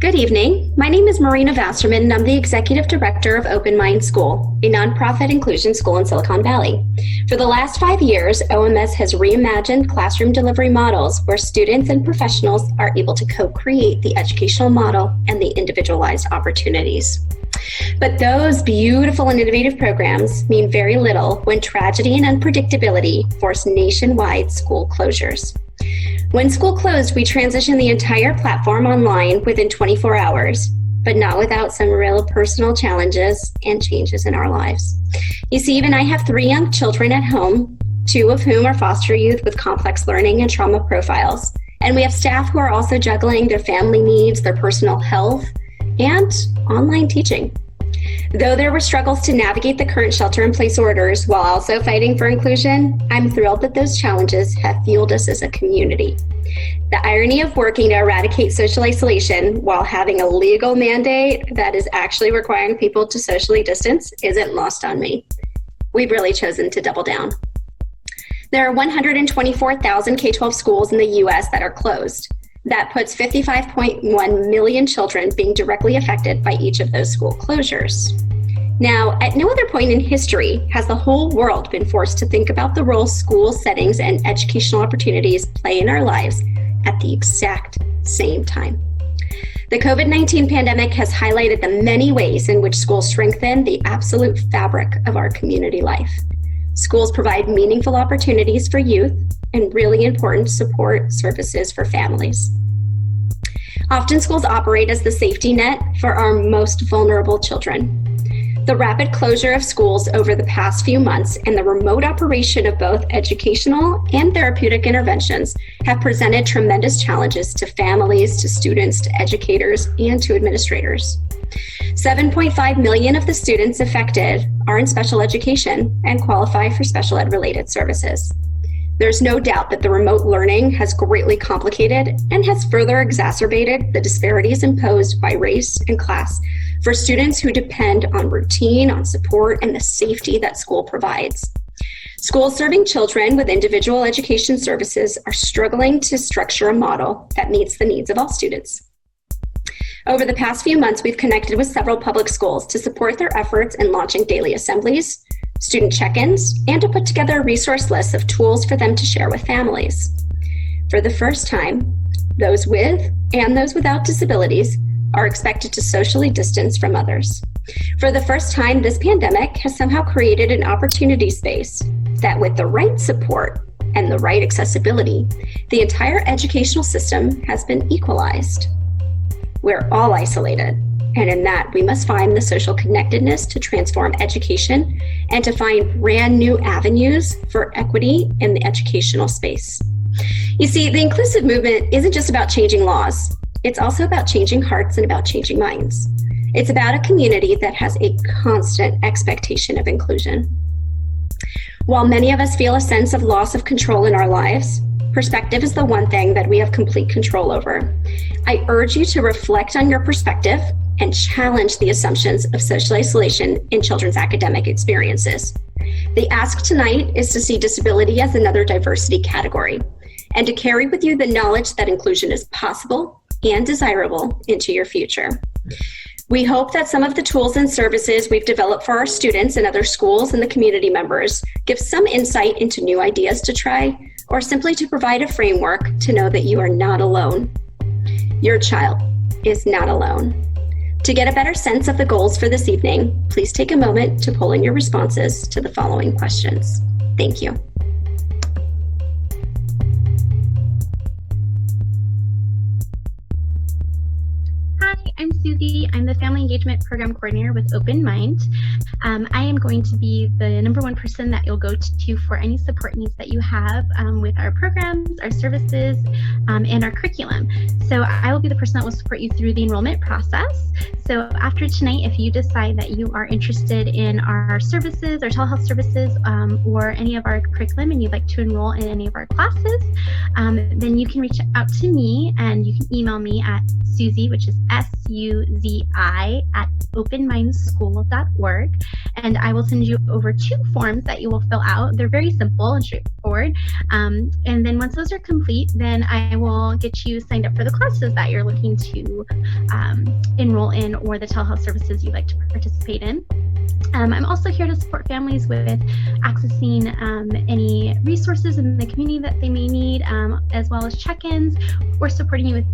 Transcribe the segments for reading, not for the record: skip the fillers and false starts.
Good evening. My name is Marina Vaserman, and I'm the Executive Director of Open Mind School, a nonprofit inclusion school in Silicon Valley. For the last 5 years, OMS has reimagined classroom delivery models where students and professionals are able to co-create the educational model and the individualized opportunities. But those beautiful and innovative programs mean very little when tragedy and unpredictability force nationwide school closures. When school closed, we transitioned the entire platform online within 24 hours, but not without some real personal challenges and changes in our lives. You see, even I have 3 young children at home, 2 of whom are foster youth with complex learning and trauma profiles. And we have staff who are also juggling their family needs, their personal health, and online teaching. Though there were struggles to navigate the current shelter-in-place orders while also fighting for inclusion, I'm thrilled that those challenges have fueled us as a community. The irony of working to eradicate social isolation while having a legal mandate that is actually requiring people to socially distance isn't lost on me. We've really chosen to double down. There are 124,000 K-12 schools in the U.S. that are closed. That puts 55.1 million children being directly affected by each of those school closures. Now, at no other point in history has the whole world been forced to think about the role school settings and educational opportunities play in our lives at the exact same time. The COVID-19 pandemic has highlighted the many ways in which schools strengthen the absolute fabric of our community life. Schools provide meaningful opportunities for youth and really important support services for families. Often schools operate as the safety net for our most vulnerable children. The rapid closure of schools over the past few months and the remote operation of both educational and therapeutic interventions have presented tremendous challenges to families, to students, to educators, and to administrators. 7.5 million of the students affected are in special education and qualify for special ed related services. There's no doubt that the remote learning has greatly complicated and has further exacerbated the disparities imposed by race and class for students who depend on routine, on support, and the safety that school provides. Schools serving children with individual education services are struggling to structure a model that meets the needs of all students. Over the past few months, we've connected with several public schools to support their efforts in launching daily assemblies, student check-ins, and to put together a resource list of tools for them to share with families. For the first time, those with and those without disabilities are expected to socially distance from others. For the first time, this pandemic has somehow created an opportunity space that, with the right support and the right accessibility, the entire educational system has been equalized. We're all isolated, and in that, we must find the social connectedness to transform education and to find brand new avenues for equity in the educational space. You see, the inclusive movement isn't just about changing laws. It's also about changing hearts and about changing minds. It's about a community that has a constant expectation of inclusion. While many of us feel a sense of loss of control in our lives, perspective is the one thing that we have complete control over. I urge you to reflect on your perspective and challenge the assumptions of social isolation in children's academic experiences. The ask tonight is to see disability as another diversity category and to carry with you the knowledge that inclusion is possible and desirable into your future. We hope that some of the tools and services we've developed for our students and other schools and the community members give some insight into new ideas to try, or simply to provide a framework to know that you are not alone. Your child is not alone. To get a better sense of the goals for this evening, please take a moment to pull in your responses to the following questions. Thank you. Hi, I'm Susie. I'm the Family Engagement Program Coordinator with Open Mind. I am going to be the #1 person that you'll go to for any support needs that you have with our programs, our services, and our curriculum. So I will be the person that will support you through the enrollment process. So after tonight, if you decide that you are interested in our services, our telehealth services, or any of our curriculum and you'd like to enroll in any of our classes, then you can reach out to me and you can email me at Susie, which is SUZIE to zi@openmindschool.org, and I will send you over 2 forms that you will fill out. They're very simple and straightforward. And then once those are complete, then I will get you signed up for the classes that you're looking to enroll in, or the telehealth services you'd like to participate in. I'm also here to support families with accessing any resources in the community that they may need, as well as check-ins, or supporting you with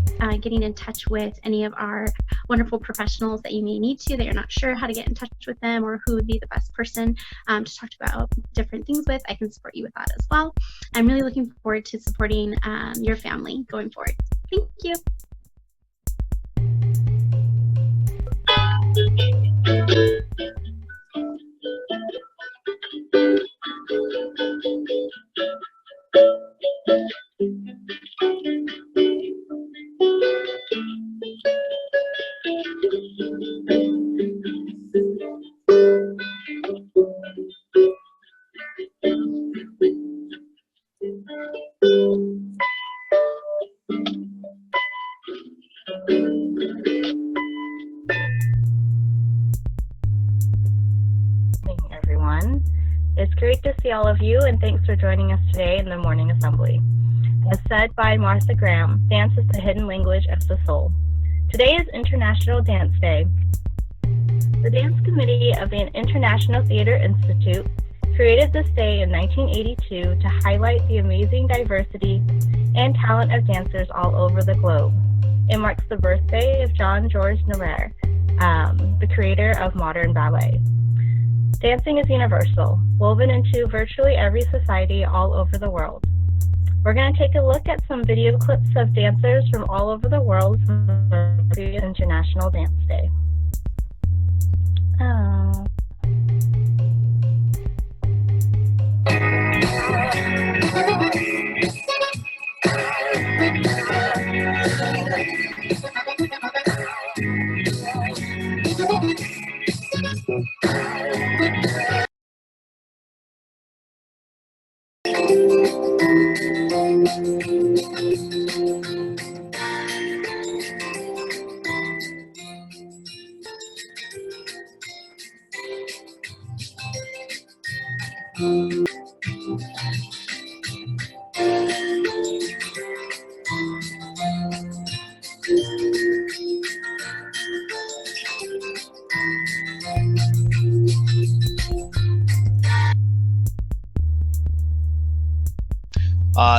getting in touch with any of our wonderful professionals that you may need to, that you're not sure how to get in touch with them or who would be the best person to talk about different things with. I can support you with that as well. I'm really looking forward to supporting your family going forward. Thank you. Everyone. It's great to see all of you, and thanks for joining us today in the morning assembly. As said by Martha Graham, dance is the hidden language of the soul. Today is International Dance Day. The Dance Committee of the International Theater Institute created this day in 1982 to highlight the amazing diversity and talent of dancers all over the globe. It marks the birthday of Jean-Georges Noël, the creator of modern ballet. Dancing is universal, woven into virtually every society all over the world. We're going to take a look at some video clips of dancers from all over the world for the International Dance Day.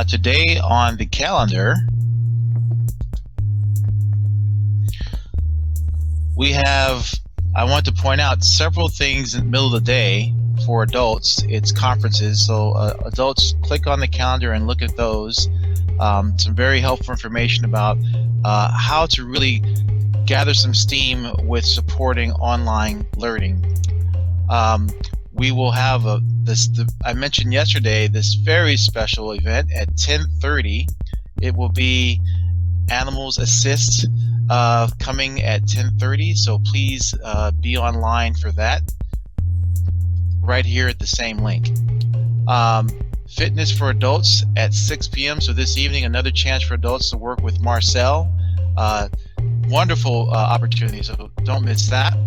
Today on the calendar, we have, I want to point out several things in the middle of the day for adults. It's conferences, so adults click on the calendar and look at those. Some very helpful information about how to really gather some steam with supporting online learning. We will have I mentioned yesterday, this very special event at 10:30. It will be Animals Assist coming at 10:30, so please be online for that right here at the same link. Fitness for adults at 6 p.m. So this evening, another chance for adults to work with Marcel. Wonderful opportunity, so don't miss that.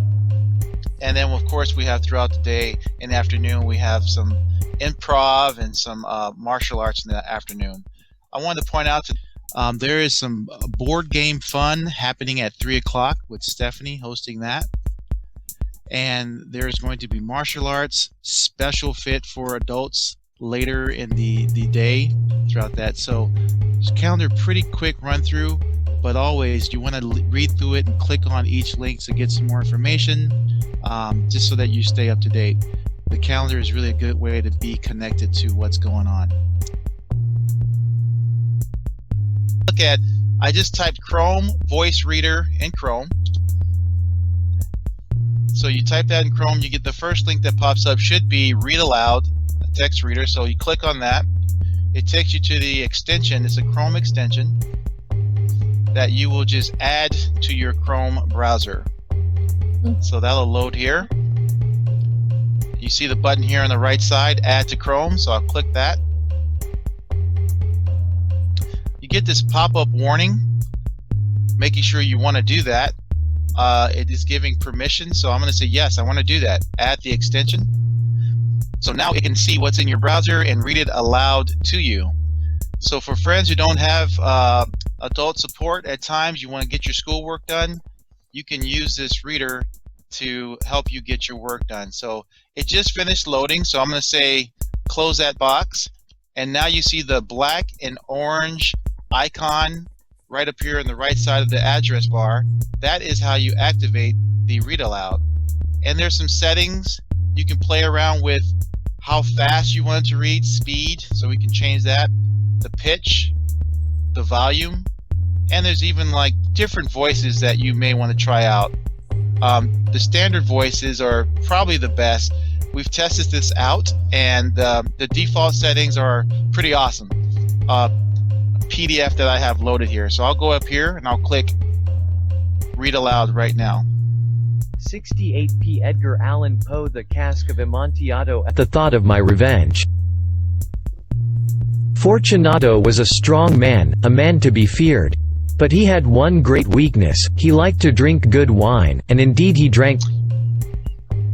And then, of course, we have throughout the day and afternoon, we have some improv and some martial arts in the afternoon. I wanted to point out that there is some board game fun happening at 3 o'clock with Stephanie hosting that. And there's going to be martial arts, special fit for adults later in the day throughout that. So calendar, pretty quick run through, but always you want to read through it and click on each link to get some more information, just so that you stay up to date. The calendar is really a good way to be connected to what's going on. Look at, I just typed Chrome voice reader in Chrome. So you type that in Chrome, you get the first link that pops up should be Read Aloud, a text reader. So you click on that. It takes you to the extension. It's a Chrome extension that you will just add to your Chrome browser. So that'll load here. You see the button here on the right side, Add to Chrome, so I'll click that. You get this pop-up warning, making sure you want to do that. it is giving permission. So I'm going to say, yes, I want to do that. Add the extension. So now it can see what's in your browser and read it aloud to you. So for friends who don't have adult support, at times you want to get your schoolwork done, you can use this reader to help you get your work done. So it just finished loading, so I'm going to say close that box, and now you see the black and orange icon right up here on the right side of the address bar. That is how you activate the read aloud. And there's some settings you can play around with, how fast you want it to read, speed, so we can change that, the pitch, the volume, and there's even like different voices that you may want to try out. The standard voices are probably the best. We've tested this out, and the default settings are pretty awesome. PDF that I have loaded here. So I'll go up here and I'll click read aloud right now. 68p Edgar Allan Poe, The Cask of Amontillado. At the thought of my revenge. Fortunato was a strong man, a man to be feared. But he had one great weakness: he liked to drink good wine, and indeed he drank.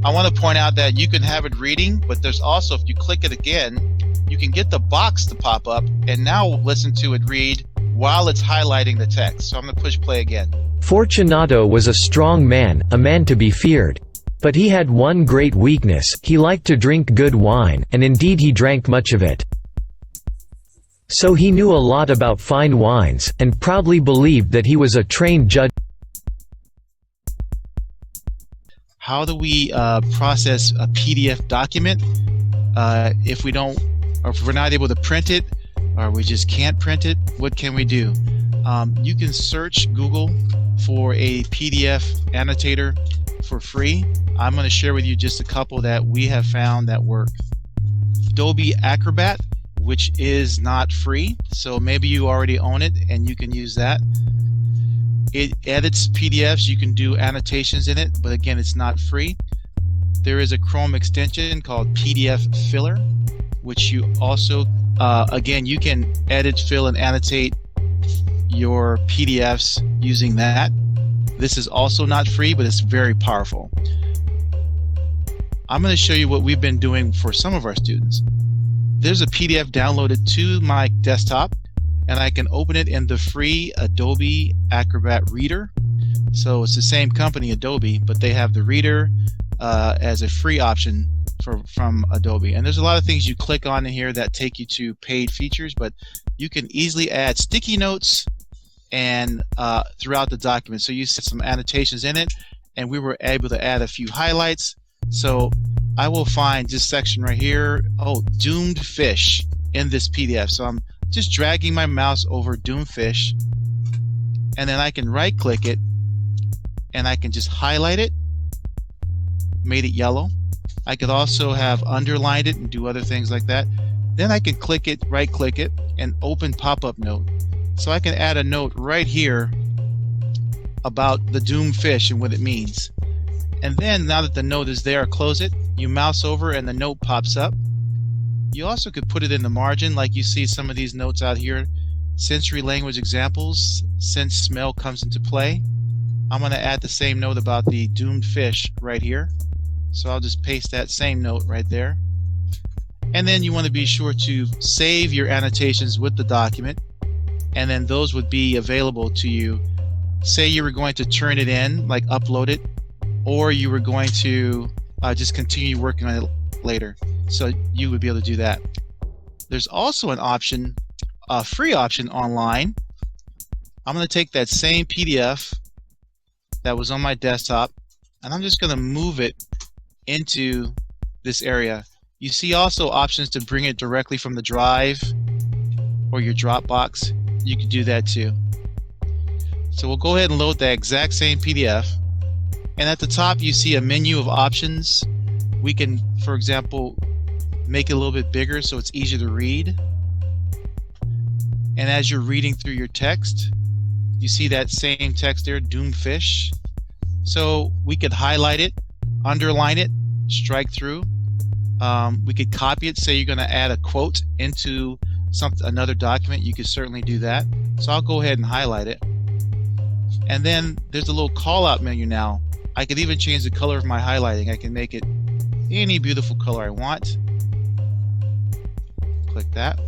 I want to point out that you can have it reading, but there's also, if you click it again, you can get the box to pop up and now listen to it read while it's highlighting the text. So I'm going to push play again. Fortunato was a strong man, a man to be feared. But he had one great weakness: he liked to drink good wine, and indeed he drank much of it. So he knew a lot about fine wines, and proudly believed that he was a trained judge. How do we process a PDF document if we don't, or if we're not able to print it, or we just can't print it? What can we do? You can search Google for a PDF annotator for free. I'm going to share with you just a couple that we have found that work. Adobe Acrobat, which is not free, so maybe you already own it and you can use that. It edits PDFs, you can do annotations in it, but again, it's not free. There is a Chrome extension called PDF Filler, which you also, again, you can edit, fill, and annotate your PDFs using that. This is also not free, but it's very powerful. I'm going to show you what we've been doing for some of our students. There's a PDF downloaded to my desktop, and I can open it in the free Adobe Acrobat Reader. So it's the same company, Adobe, but they have the reader as a free option from Adobe. And there's a lot of things you click on in here that take you to paid features, but you can easily add sticky notes and throughout the document. So you see some annotations in it, and we were able to add a few highlights. So I will find this section right here, doomed fish, in this PDF. So I'm just dragging my mouse over doomed fish, and then I can right click it and I can just highlight it, made it yellow. I could also have underlined it and do other things like that. Then I can click it, right click it, and open pop-up note. So I can add a note right here about the doomed fish and what it means. And then now that the note is there, close it, you mouse over and the note pops up. You also could put it in the margin, like you see some of these notes out here. Sensory language examples, since smell comes into play. I'm going to add the same note about the doomed fish right here. So I'll just paste that same note right there. And then you want to be sure to save your annotations with the document, and then those would be available to you. Say you were going to turn it in, like upload it, or you were going to just continue working on it later. So you would be able to do that. There's also an option, a free option online. I'm going to take that same PDF that was on my desktop, and I'm just going to move it into this area. You see also options to bring it directly from the drive or your Dropbox. You can do that too. So we'll go ahead and load that exact same PDF. And at the top you see a menu of options. We can, for example, make it a little bit bigger so it's easier to read. And as you're reading through your text, you see that same text there, doomed fish. So we could highlight it, underline it, strike through. We could copy it. Say you're going to add a quote into another document. You could certainly do that. So I'll go ahead and highlight it. And then there's a little call out menu now. I could even change the color of my highlighting. I can make it any beautiful color I want. Click that.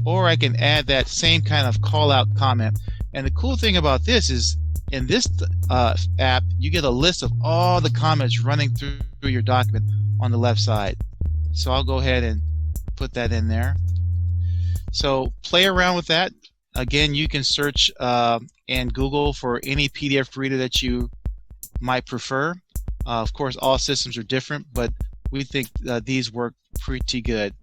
Or I can add that same kind of call out comment. And the cool thing about this is in this app, you get a list of all the comments running through your document on the left side. So I'll go ahead and put that in there. So play around with that. Again, you can search and Google for any PDF reader that you might prefer. Of course, all systems are different, but we think these work pretty good.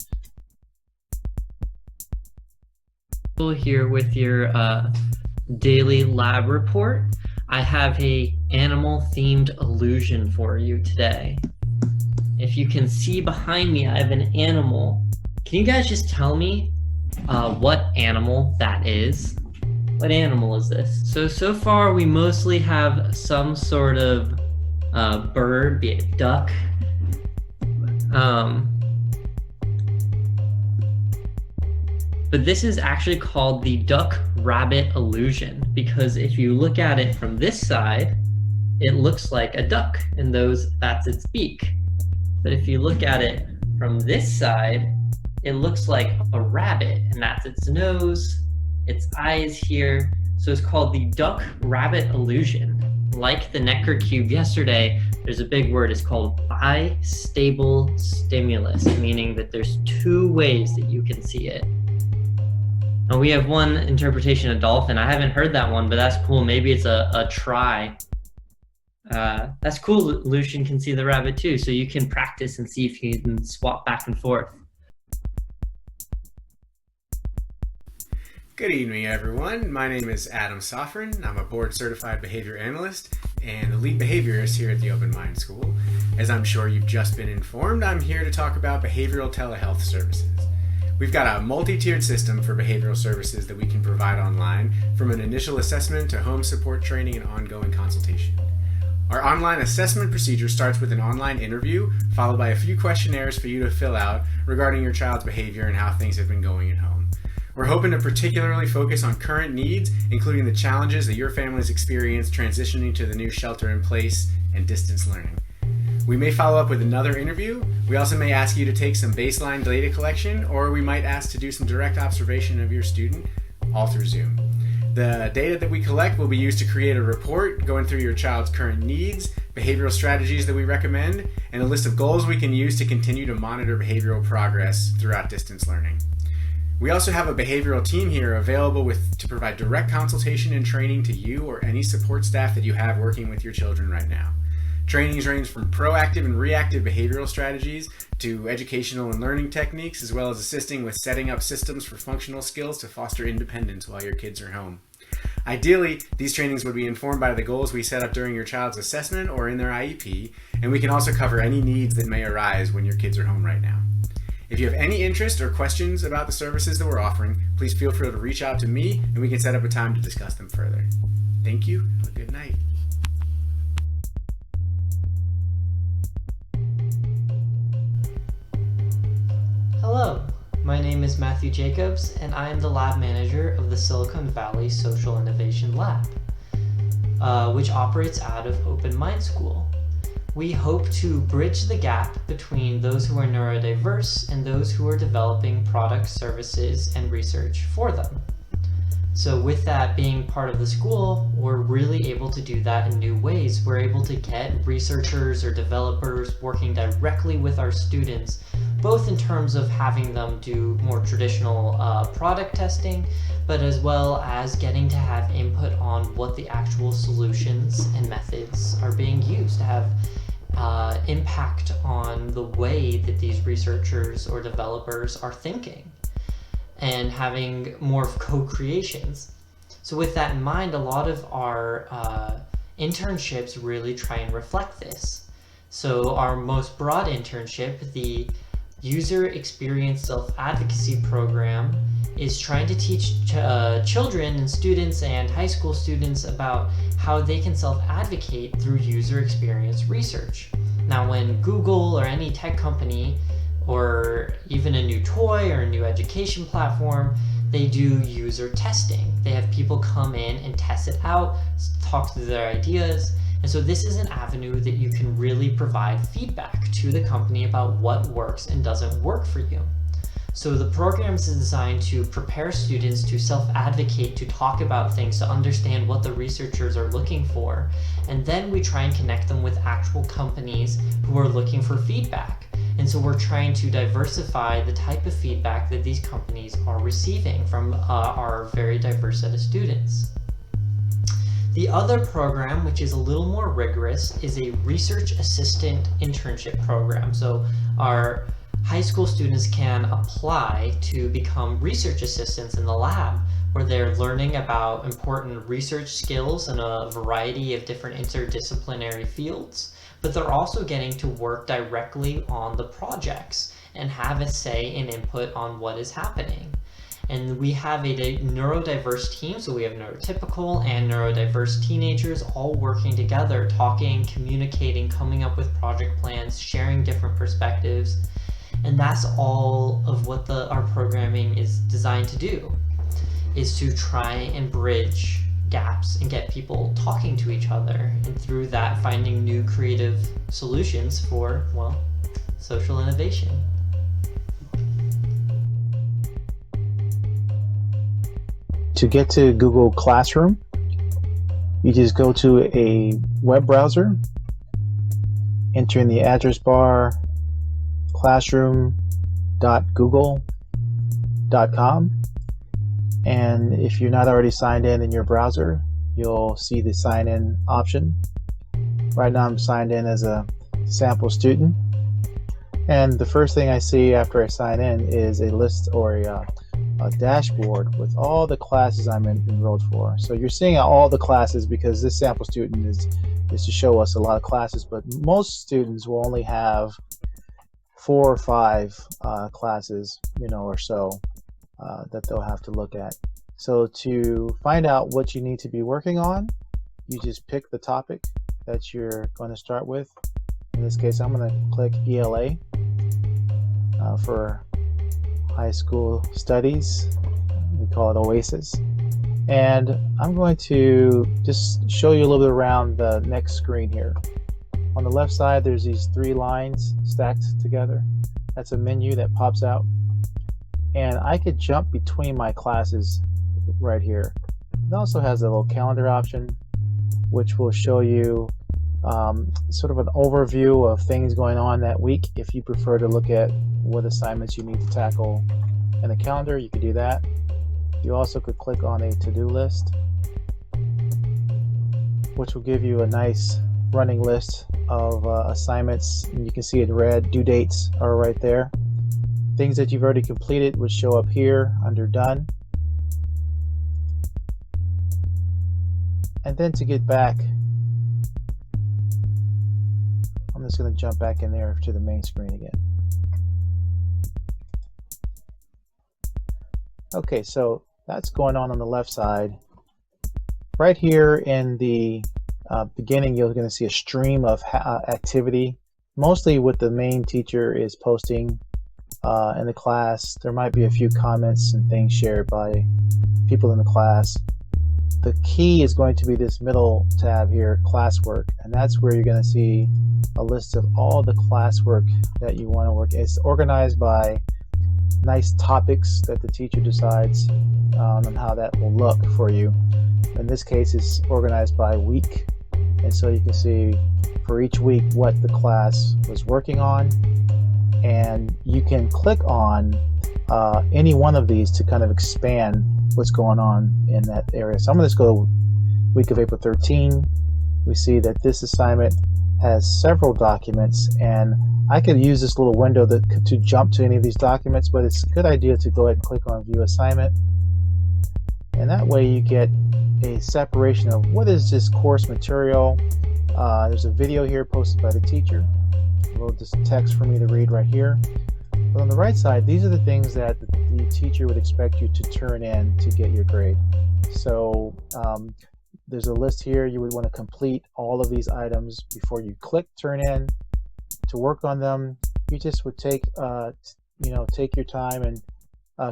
Here with your daily lab report. I have a animal-themed illusion for you today. If you can see behind me, I have an animal. Can you guys just tell me what animal that is? What animal is this? So far we mostly have some sort of bird, be it duck. But this is actually called the duck-rabbit illusion, because if you look at it from this side, it looks like a duck, and that's its beak. But if you look at it from this side, it looks like a rabbit, and that's its nose, its eyes here. So it's called the duck-rabbit illusion. Like the Necker cube yesterday, there's a big word, it's called bistable stimulus, meaning that there's two ways that you can see it. Now we have one interpretation of dolphin. I haven't heard that one, but that's cool. Maybe it's a try. That's cool. Lucian can see the rabbit too, so you can practice and see if you can swap back and forth. Good evening, everyone. My name is Adam Soffrin. I'm a board-certified behavior analyst and the lead behaviorist here at the Open Mind School. As I'm sure you've just been informed, I'm here to talk about behavioral telehealth services. We've got a multi-tiered system for behavioral services that we can provide online, from an initial assessment to home support training and ongoing consultation. Our online assessment procedure starts with an online interview, followed by a few questionnaires for you to fill out regarding your child's behavior and how things have been going at home. We're hoping to particularly focus on current needs, including the challenges that your families experience transitioning to the new shelter-in-place and distance learning. We may follow up with another interview. We also may ask you to take some baseline data collection, or we might ask to do some direct observation of your student, all through Zoom. The data that we collect will be used to create a report going through your child's current needs, behavioral strategies that we recommend, and a list of goals we can use to continue to monitor behavioral progress throughout distance learning. We also have a behavioral team here available to provide direct consultation and training to you or any support staff that you have working with your children right now. Trainings range from proactive and reactive behavioral strategies to educational and learning techniques, as well as assisting with setting up systems for functional skills to foster independence while your kids are home. Ideally, these trainings would be informed by the goals we set up during your child's assessment or in their IEP, and we can also cover any needs that may arise when your kids are home right now. If you have any interest or questions about the services that we're offering, please feel free to reach out to me and we can set up a time to discuss them further. Thank you. Have a good night. Hello, my name is Matthew Jacobs, and I am the lab manager of the Silicon Valley Social Innovation Lab, which operates out of Open Mind School. We hope to bridge the gap between those who are neurodiverse and those who are developing products, services, and research for them. So with that being part of the school, we're really able to do that in new ways. We're able to get researchers or developers working directly with our students, both in terms of having them do more traditional product testing, but as well as getting to have input on what the actual solutions and methods are being used to have impact on the way that these researchers or developers are thinking, and having more of co-creations. So with that in mind, a lot of our internships really try and reflect this. So our most broad internship, the User Experience Self-Advocacy Program, is trying to teach children and students and high school students about how they can self-advocate through user experience research. Now, when Google or any tech company or even a new toy or a new education platform They do user testing. They have people come in and test it out, talk through their ideas. And so this is an avenue that you can really provide feedback to the company about what works and doesn't work for you. So the program is designed to prepare students to self-advocate, to talk about things, to understand what the researchers are looking for. And then we try and connect them with actual companies who are looking for feedback. And so we're trying to diversify the type of feedback that these companies are receiving from our very diverse set of students. The other program, which is a little more rigorous, is a research assistant internship program. So our high school students can apply to become research assistants in the lab, where they're learning about important research skills in a variety of different interdisciplinary fields, but they're also getting to work directly on the projects and have a say and input on what is happening. And we have a neurodiverse team, so we have neurotypical and neurodiverse teenagers all working together, talking, communicating, coming up with project plans, sharing different perspectives. And that's all of what our programming is designed to do, is to try and bridge gaps and get people talking to each other, and through that finding new creative solutions for, well, social innovation. To get to Google Classroom, you just go to a web browser, enter in the address bar classroom.google.com, and if you're not already signed in your browser, you'll see the sign in option. Right now I'm signed in as a sample student, and the first thing I see after I sign in is a list or a dashboard with all the classes I'm enrolled for. So you're seeing all the classes because this sample student is to show us a lot of classes, but most students will only have 4 or 5 classes, or so that they'll have to look at. So to find out what you need to be working on, you just pick the topic that you're going to start with. In this case, I'm going to click ELA for high school studies. We call it OASIS. And I'm going to just show you a little bit around the next screen here. On the left side, there's these 3 lines stacked together. That's a menu that pops out. And I could jump between my classes right here. It also has a little calendar option, which will show you sort of an overview of things going on that week. If you prefer to look at what assignments you need to tackle in the calendar, you could do that. You also could click on a to-do list, which will give you a nice running list of assignments, and you can see in red, due dates are right there. Things that you've already completed would show up here under done. And then to get back, I'm just going to jump back in there to the main screen again. Okay, so that's going on the left side. Right here in the beginning, you're going to see a stream of activity, mostly what the main teacher is posting in the class. There might be a few comments and things shared by people in the class. The key is going to be this middle tab here, classwork, and that's where you're going to see a list of all the classwork that you want to work. It's organized by nice topics that the teacher decides on how that will look for you. In this case, it's organized by week, and so you can see for each week what the class was working on, and you can click on any one of these to kind of expand what's going on in that area. So I'm going to just go to week of April 13. We see that this assignment has several documents, and I could use this little window to jump to any of these documents, but it's a good idea to go ahead and click on View Assignment, and that way you get a separation of what is this course material. There's a video here posted by the teacher, a little just text for me to read right here. But on the right side, these are the things that the teacher would expect you to turn in to get your grade. So there's a list here. You would want to complete all of these items before you click turn in. To work on them, you just would take take your time and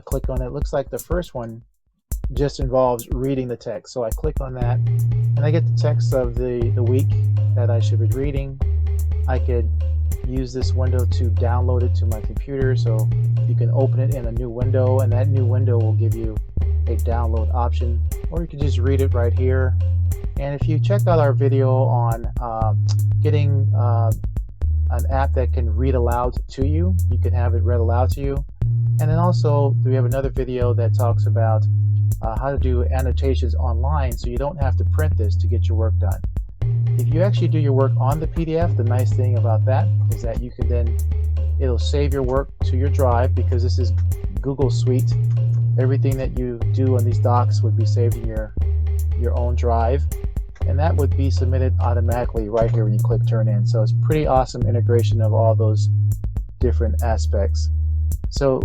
click on it. It looks like the first one just involves reading the text. So I click on that and I get the text of the week that I should be reading. I could use this window to download it to my computer, so you can open it in a new window, and that new window will give you a download option, or you can just read it right here. And if you check out our video on getting an app that can read aloud to you, you can have it read aloud to you. And then also we have another video that talks about how to do annotations online, so you don't have to print this to get your work done. If you actually do your work on the PDF, the nice thing about that is that you can then, it'll save your work to your drive, because this is Google Suite. Everything that you do on these docs would be saved in your own drive, and that would be submitted automatically right here when you click Turn In. So it's pretty awesome integration of all those different aspects. So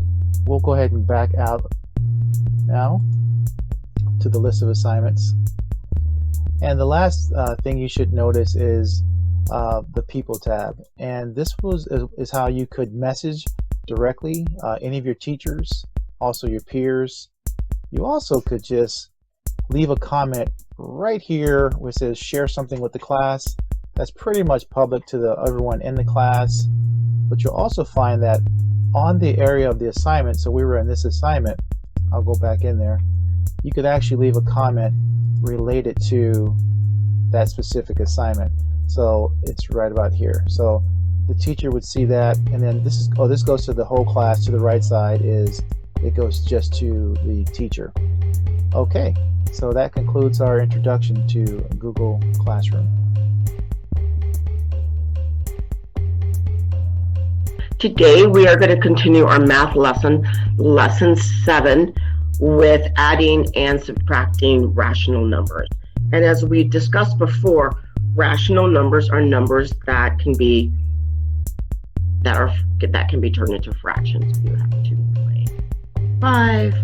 we'll go ahead and back out now to the list of assignments. And the last thing you should notice is the People tab. And this is how you could message directly any of your teachers, also your peers. You also could just leave a comment right here where it says share something with the class. That's pretty much public to everyone in the class. But you'll also find that on the area of the assignment, so we were in this assignment, I'll go back in there, you could actually leave a comment related to that specific assignment. So it's right about here. So the teacher would see that, and then this goes to the whole class. To the right side it goes just to the teacher. Okay, so that concludes our introduction to Google Classroom. Today we are going to continue our math lesson, lesson 7, with adding and subtracting rational numbers. And as we discussed before, rational numbers are numbers that can be turned into fractions. You have 2.5,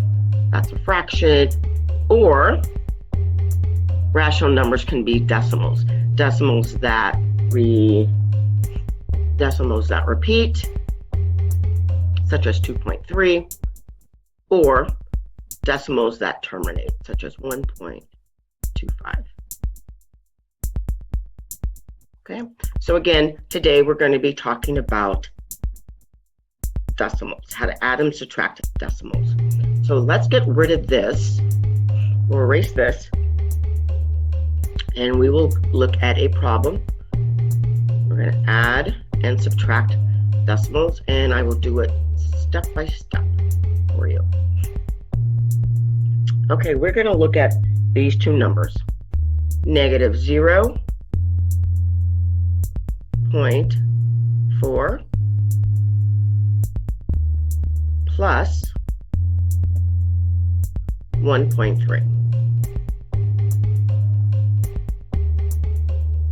that's a fraction, or rational numbers can be decimals that repeat, such as 2.3, or decimals that terminate, such as 1.25. Okay, so again, today we're going to be talking about decimals, how to add and subtract decimals. So let's get rid of this. We'll erase this, and we will look at a problem. We're going to add and subtract decimals, and I will do it step by step for you. Okay, we're going to look at these two numbers, negative 0.4 plus 1.3.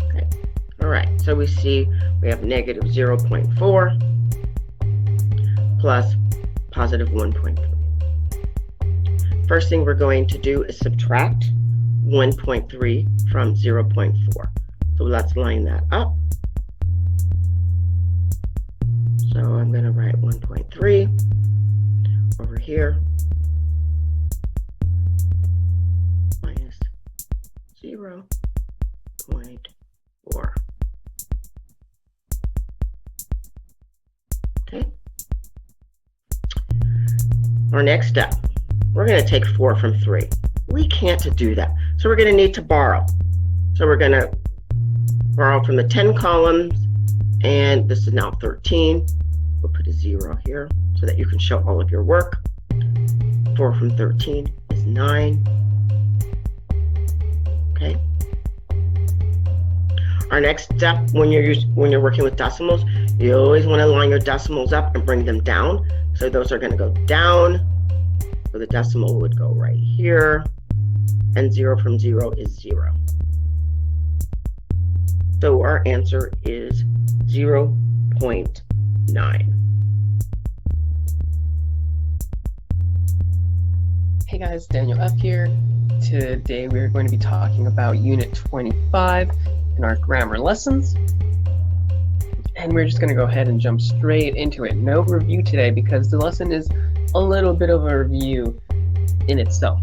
Okay, all right, so we see we have negative 0.4 plus positive 1.3. First thing we're going to do is subtract 1.3 from 0.4. So let's line that up. So I'm going to write 1.3 over here minus 0.4. Okay. Our next step, we're going to take 4 from 3. We can't do that, so we're going to need to borrow. So we're going to borrow from the 10 columns, and this is now 13. We'll put a 0 here so that you can show all of your work. 4 from 13 is 9. Okay. Our next step, when you're working with decimals, you always want to line your decimals up and bring them down. So those are going to go down. So the decimal would go right here, and 0 from 0 is 0. So our answer is 0.9. Hey guys, Daniel F here. Today we're going to be talking about Unit 25 in our grammar lessons. And we're just going to go ahead and jump straight into it. No review today because the lesson is a little bit of a review in itself.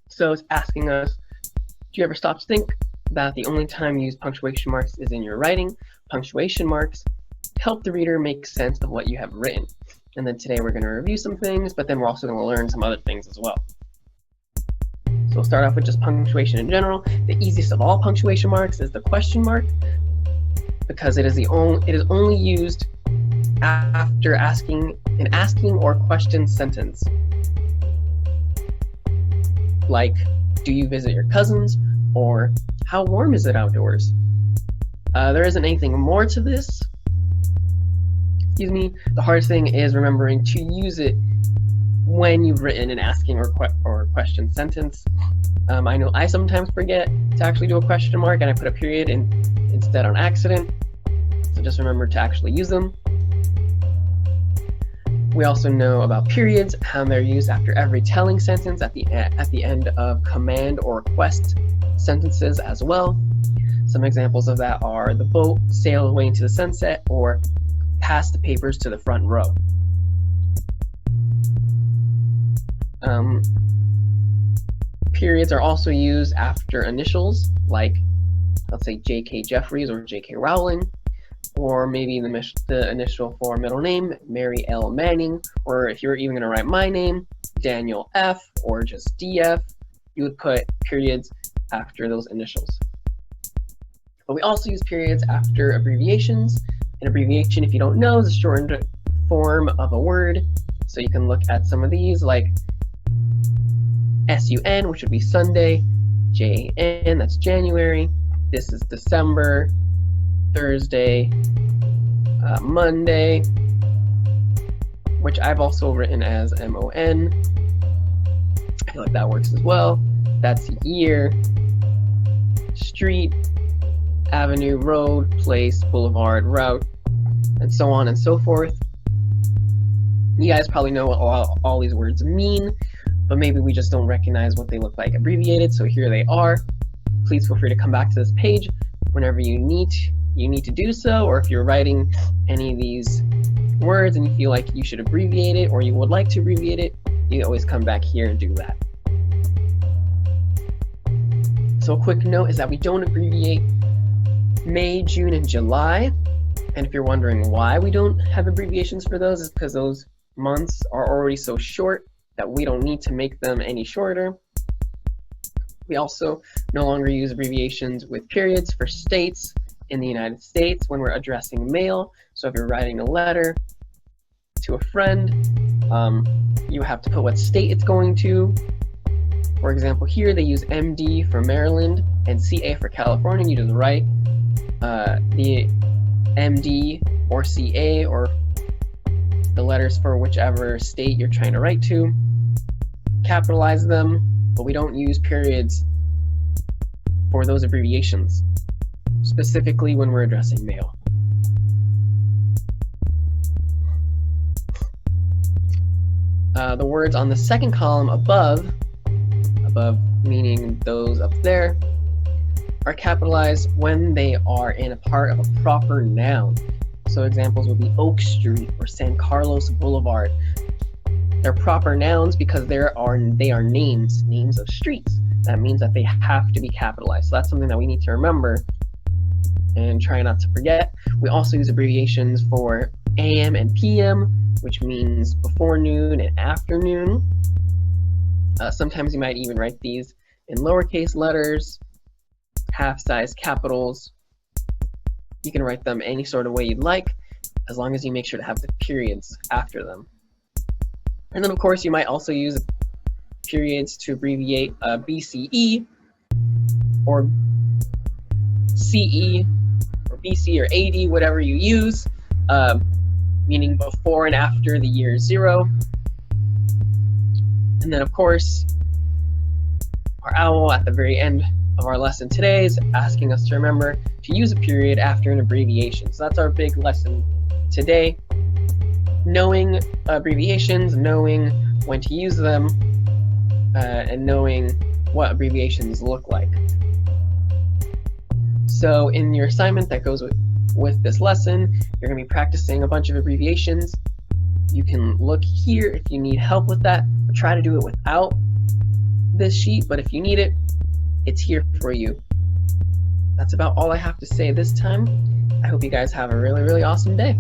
So it's asking us, do you ever stop to think that the only time you use punctuation marks is in your writing? Punctuation marks help the reader make sense of what you have written. And then today we're going to review some things, but then we're also going to learn some other things as well. So we'll start off with just punctuation in general. The easiest of all punctuation marks is the question mark, because it is only used after asking or question sentence. Like, do you visit your cousins? Or how warm is it outdoors? There isn't anything more to this. Excuse me. The hardest thing is remembering to use it when you've written an asking or question sentence. I know I sometimes forget to actually do a question mark and I put a period in instead on accident. So just remember to actually use them. We also know about periods, how they're used after every telling sentence, at the end of command or request sentences as well. Some examples of that are the boat sailed away into the sunset, or pass the papers to the front row. Periods are also used after initials, like let's say J.K. Jeffries or J.K. Rowling, or maybe the initial for middle name, Mary L. Manning, or if you're even going to write my name, Daniel F., or just DF, you would put periods after those initials. But we also use periods after abbreviations. An abbreviation, if you don't know, is a shortened form of a word. So you can look at some of these, like SUN, which would be Sunday, JN, that's January, this is December, Thursday, Monday, which I've also written as MON. I feel like that works as well. That's year, street, avenue, road, place, boulevard, route, and so on and so forth. You guys probably know what all these words mean, but maybe we just don't recognize what they look like abbreviated, so here they are. Please feel free to come back to this page whenever you need to do so, or if you're writing any of these words and you feel like you should abbreviate it or you would like to abbreviate it, you can always come back here and do that. So a quick note is that we don't abbreviate May, June, and July. And if you're wondering why we don't have abbreviations for those, it's because those months are already so short that we don't need to make them any shorter. We also no longer use abbreviations with periods for states in the United States when we're addressing mail. So if you're writing a letter to a friend, you have to put what state it's going to. For example, here they use MD for Maryland and CA for California. You just write the MD or CA or the letters for whichever state you're trying to write to, capitalize them, but we don't use periods for those abbreviations, specifically when we're addressing mail. The words on the second column above meaning those up there, are capitalized when they are in a part of a proper noun. So examples would be Oak Street or San Carlos Boulevard. They're proper nouns because they are names of streets. That means that they have to be capitalized. So that's something that we need to remember and try not to forget. We also use abbreviations for AM and PM, which means before noon and afternoon. Sometimes you might even write these in lowercase letters, half-size capitals. You can write them any sort of way you'd like, as long as you make sure to have the periods after them. And then, of course, you might also use periods to abbreviate BCE, or CE, or BC, or AD, whatever you use, meaning before and after the year 0. And then, of course, our owl at the very end of our lesson today is asking us to remember to use a period after an abbreviation. So that's our big lesson today. Knowing abbreviations, knowing when to use them, and knowing what abbreviations look like. So in your assignment that goes with this lesson, you're going to be practicing a bunch of abbreviations. You can look here if you need help with that, or try to do it without this sheet, but if you need it, it's here for you. That's about all I have to say this time. I hope you guys have a really, really awesome day.